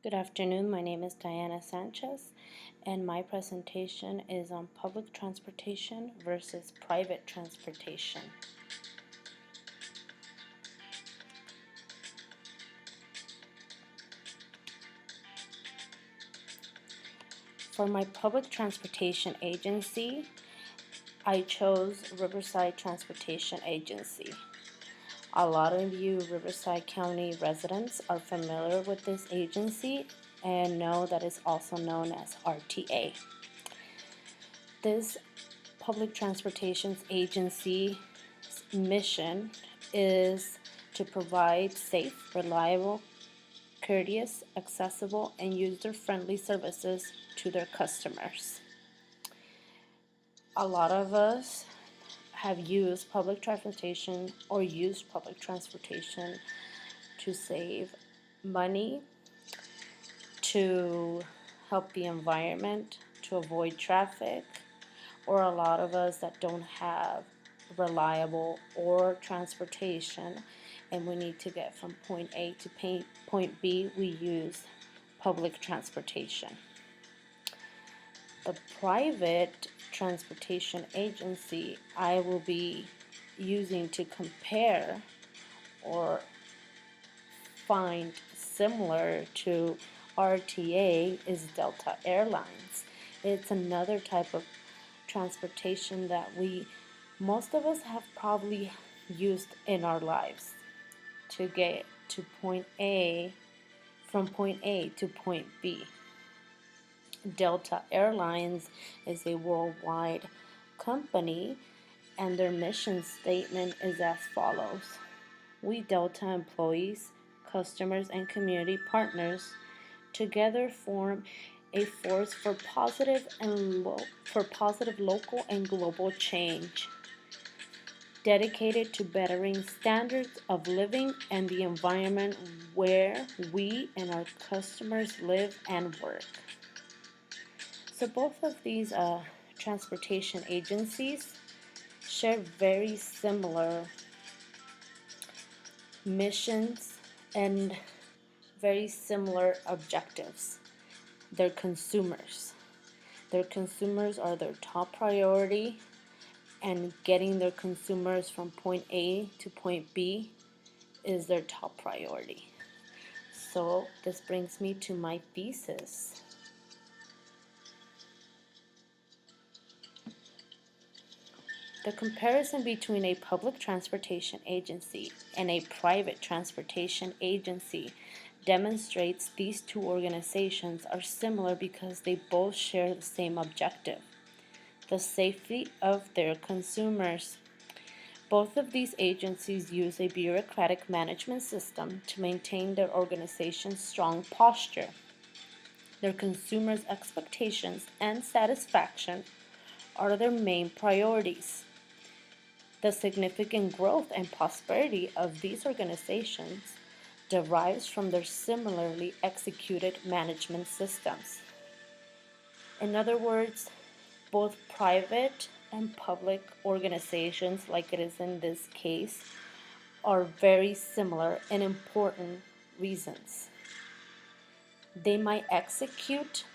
Good afternoon, my name is Diana Sanchez, and my presentation is on public transportation versus private transportation. For my public transportation agency, I chose Riverside Transportation Agency. A lot of you Riverside County residents are familiar with this agency and know that it's also known as RTA. This public transportation agency's mission is to provide safe, reliable, courteous, accessible, and user-friendly services to their customers. A lot of us have used public transportation or used public transportation to save money, to help the environment, to avoid traffic, or a lot of us that don't have reliable or transportation and we need to get from point A to point B, we use public transportation. The private transportation agency I will be using to compare or find similar to RTA is Delta Airlines. It's another type of transportation that most of us have probably used in our lives to get to from point A to point B. Delta Airlines is a worldwide company, and their mission statement is as follows: we Delta employees, customers, and community partners together form a force for positive local and global change, dedicated to bettering standards of living and the environment where we and our customers live and work. So both of these transportation agencies share very similar missions and very similar objectives. Their consumers are their top priority, and getting their consumers from point A to point B is their top priority. So this brings me to my thesis. The comparison between a public transportation agency and a private transportation agency demonstrates these two organizations are similar because they both share the same objective: the safety of their consumers. Both of these agencies use a bureaucratic management system to maintain their organization's strong posture. Their consumers' expectations and satisfaction are their main priorities. The significant growth and prosperity of these organizations derives from their similarly executed management systems. In other words, both private and public organizations, like it is in this case, are very similar in important reasons. They might execute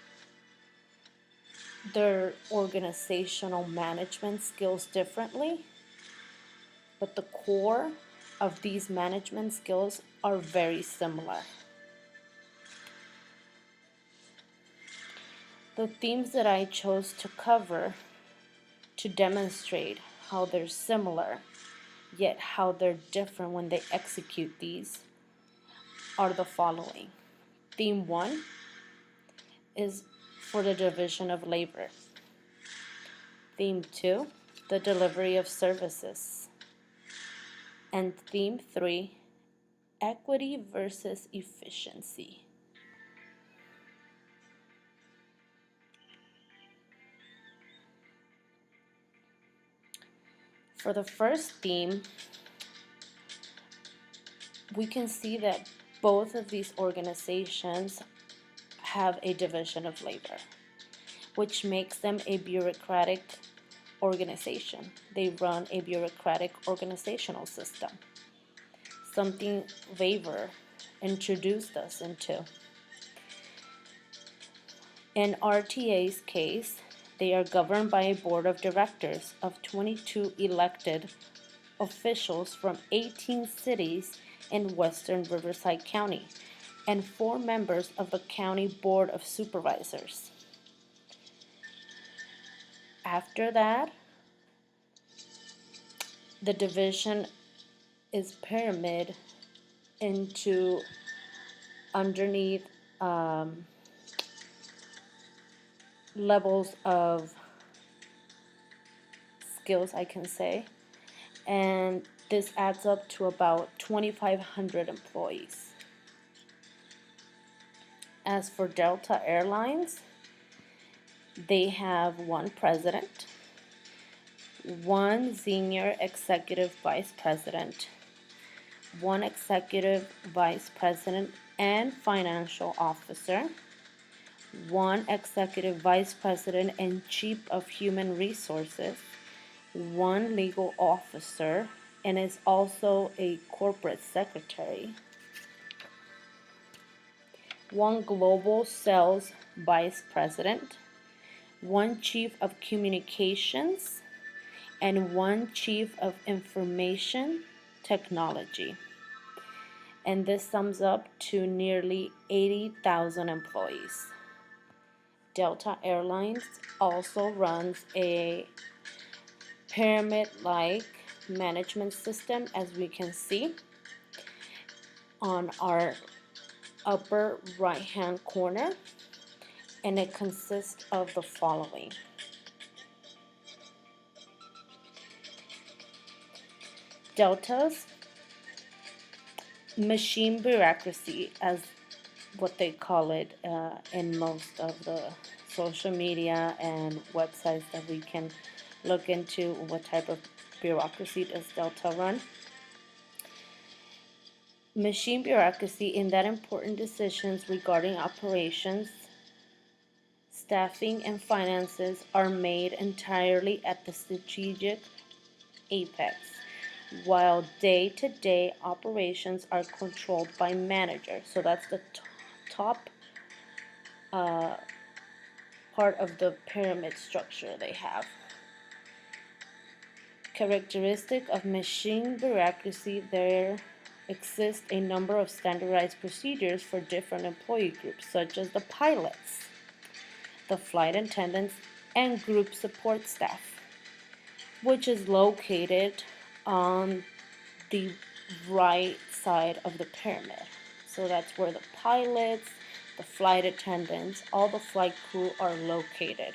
their organizational management skills differently, but the core of these management skills are very similar. The themes that I chose to cover to demonstrate how they're similar, yet how they're different when they execute these, are the following. Theme 1 is for the division of labor. Theme 2, the delivery of services. And theme 3, equity versus efficiency. For the first theme, we can see that both of these organizations have a division of labor, which makes them a bureaucratic organization. They run a bureaucratic organizational system, something Weber introduced us into. In RTA's case, they are governed by a board of directors of 22 elected officials from 18 cities in western Riverside County and 4 members of the County Board of Supervisors. After that, the division is pyramid into underneath levels of skills, I can say, and this adds up to about 2,500 employees. As for Delta Airlines, they have 1 president, 1 senior executive vice president, 1 executive vice president and financial officer, 1 executive vice president and chief of human resources, 1 legal officer, and is also a corporate secretary, 1 global sales vice president, 1 chief of communications, and 1 chief of information technology. And this sums up to nearly 80,000 employees. Delta Airlines also runs a pyramid-like management system, as we can see on our upper right-hand corner, and it consists of the following. Delta's machine bureaucracy, as what they call it in most of the social media and websites that we can look into, what type of bureaucracy does Delta run. Machine bureaucracy in that important decisions regarding operations, staffing, and finances are made entirely at the strategic apex, while day-to-day operations are controlled by managers. So that's the top part of the pyramid structure they have. Characteristic of machine bureaucracy: there exist a number of standardized procedures for different employee groups, such as the pilots, the flight attendants, and group support staff, which is located on the right side of the pyramid. So that's where the pilots, the flight attendants, all the flight crew are located.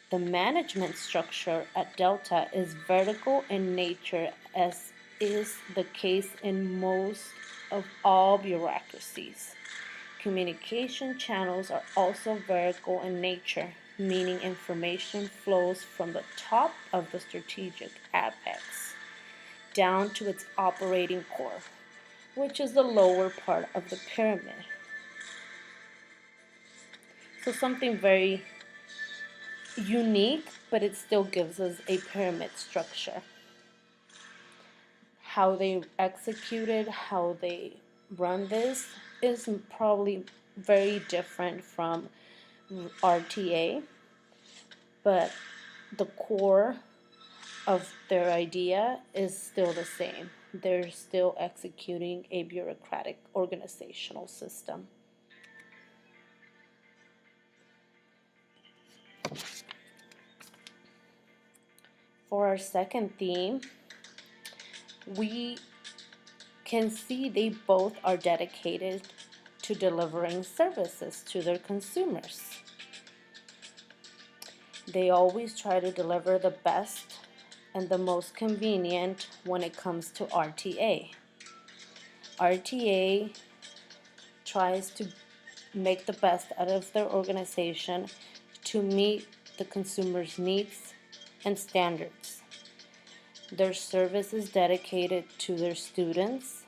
The management structure at Delta is vertical in nature, as is the case in most of all bureaucracies. Communication channels are also vertical in nature, meaning information flows from the top of the strategic apex down to its operating core, which is the lower part of the pyramid. So something very unique, but it still gives us a pyramid structure. How they execute it, how they run this is probably very different from RTA, but the core of their idea is still the same. They're still executing a bureaucratic organizational system. For our second theme, we can see they both are dedicated to delivering services to their consumers. They always try to deliver the best and the most convenient when it comes to RTA. RTA tries to make the best out of their organization to meet the consumer's needs and standards. Their service is dedicated to their students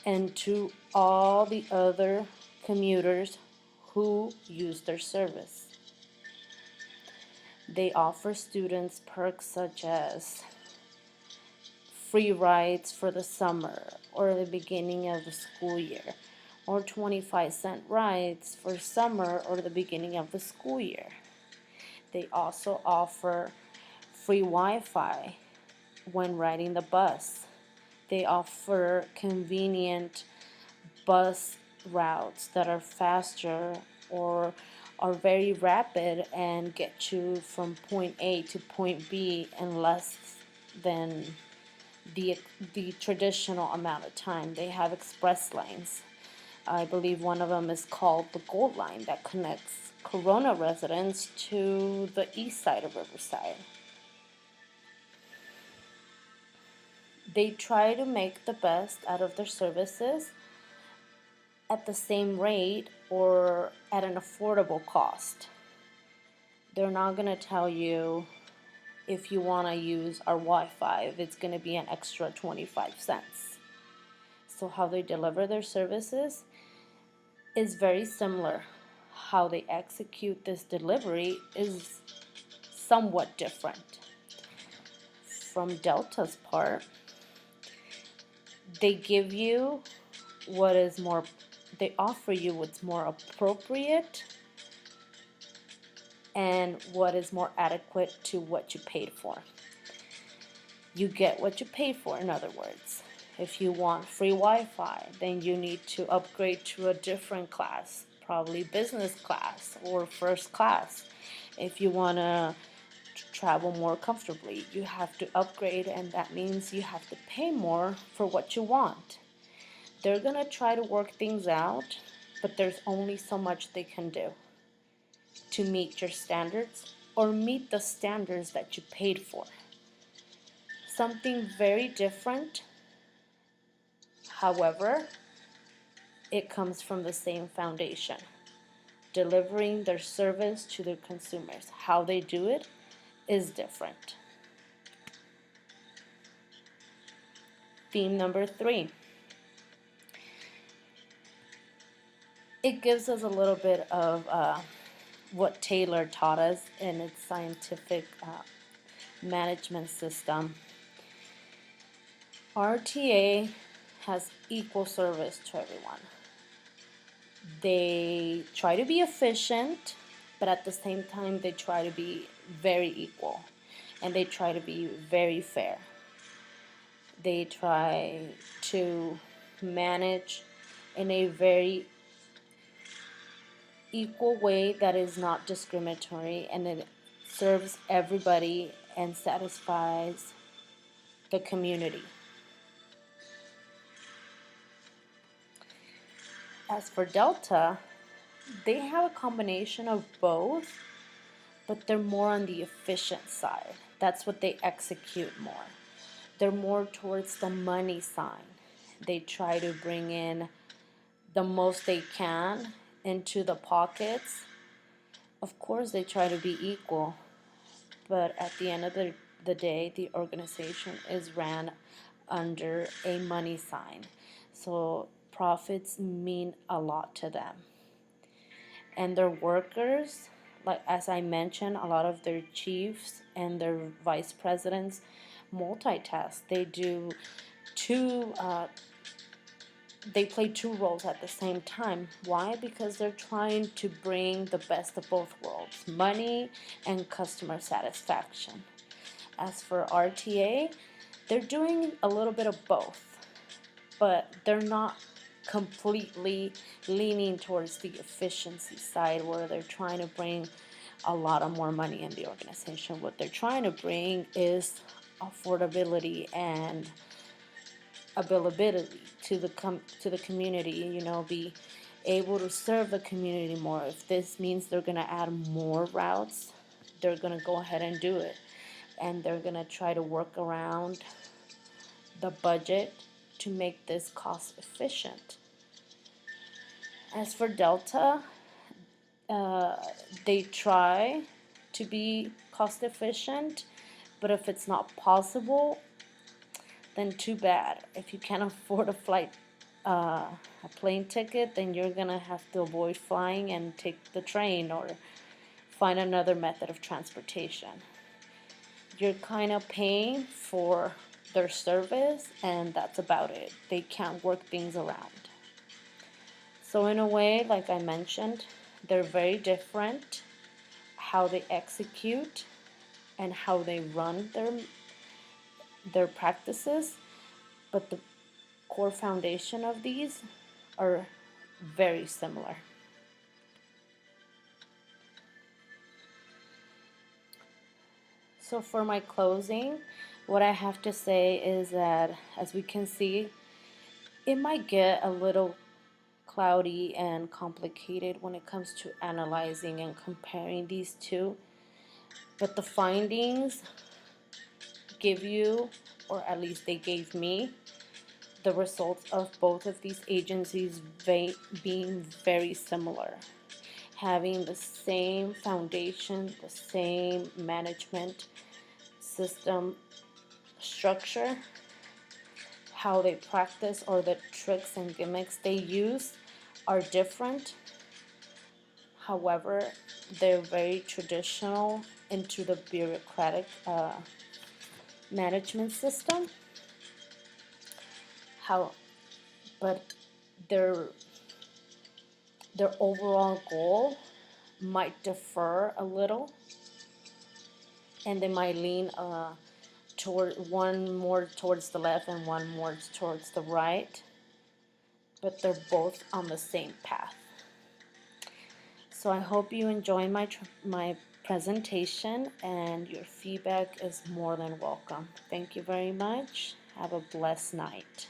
and to all the other commuters who use their service. They offer students perks such as free rides for the summer or the beginning of the school year, or 25-cent rides for summer or the beginning of the school year. They also offer free Wi-Fi when riding the bus. They offer convenient bus routes that are faster or are very rapid and get you from point A to point B in less than the traditional amount of time. They have express lanes. I believe one of them is called the Gold Line that connects Corona residents to the east side of Riverside. They try to make the best out of their services at the same rate or at an affordable cost. They're not going to tell you if you want to use our Wi-Fi, if it's going to be an extra 25 cents. So how they deliver their services is very similar. How they execute this delivery is somewhat different. From Delta's part, they give you what is more, they offer you what's more appropriate and what is more adequate to what you paid for. You get what you paid for, in other words. If you want free Wi-Fi, then you need to upgrade to a different class, probably business class or first class. If you want to travel more comfortably, you have to upgrade, and that means you have to pay more for what you want. They're going to try to work things out, but there's only so much they can do to meet your standards or meet the standards that you paid for. Something very different, however, it comes from the same foundation, delivering their service to their consumers. How they do it is different. Theme number 3. It gives us a little bit of what Taylor taught us in its scientific management system. RTA has equal service to everyone. They try to be efficient, but at the same time they try to be very equal, and they try to be very fair. They try to manage in a very equal way that is not discriminatory, and it serves everybody and satisfies the community. As for Delta, they have a combination of both, but they're more on the efficient side. That's what they execute more. They're more towards the money side. They try to bring in the most they can into the pockets. Of course, they try to be equal, but at the end of the day, the organization is ran under a money sign. So profits mean a lot to them. And their workers, like as I mentioned, a lot of their chiefs and their vice presidents multitask. They play two roles at the same time. Why? Because they're trying to bring the best of both worlds, money and customer satisfaction. As for RTA, they're doing a little bit of both, but they're not completely leaning towards the efficiency side where they're trying to bring a lot of more money in the organization. What they're trying to bring is affordability and availability to the community, be able to serve the community more. If this means they're going to add more routes, they're going to go ahead and do it, and they're going to try to work around the budget to make this cost efficient. As for Delta, they try to be cost efficient, but if it's not possible, then too bad. If you can't afford a plane ticket, then you're gonna have to avoid flying and take the train or find another method of transportation. You're kind of paying for their service, and that's about it. They can't work things around. So in a way, like I mentioned, they're very different how they execute and how they run their practices, but the core foundation of these are very similar. So for my closing, what I have to say is that, as we can see, it might get a little cloudy and complicated when it comes to analyzing and comparing these two, but the findings give you, or at least they gave me, the results of both of these agencies being very similar, having the same foundation, the same management system structure. How they practice or the tricks and gimmicks they use are different. However, they're very traditional into the bureaucratic management system. How, but their overall goal might differ a little, and they might lean toward one more towards the left and one more towards the right, but they're both on the same path. So I hope you enjoy my presentation, and your feedback is more than welcome. Thank you very much. Have a blessed night.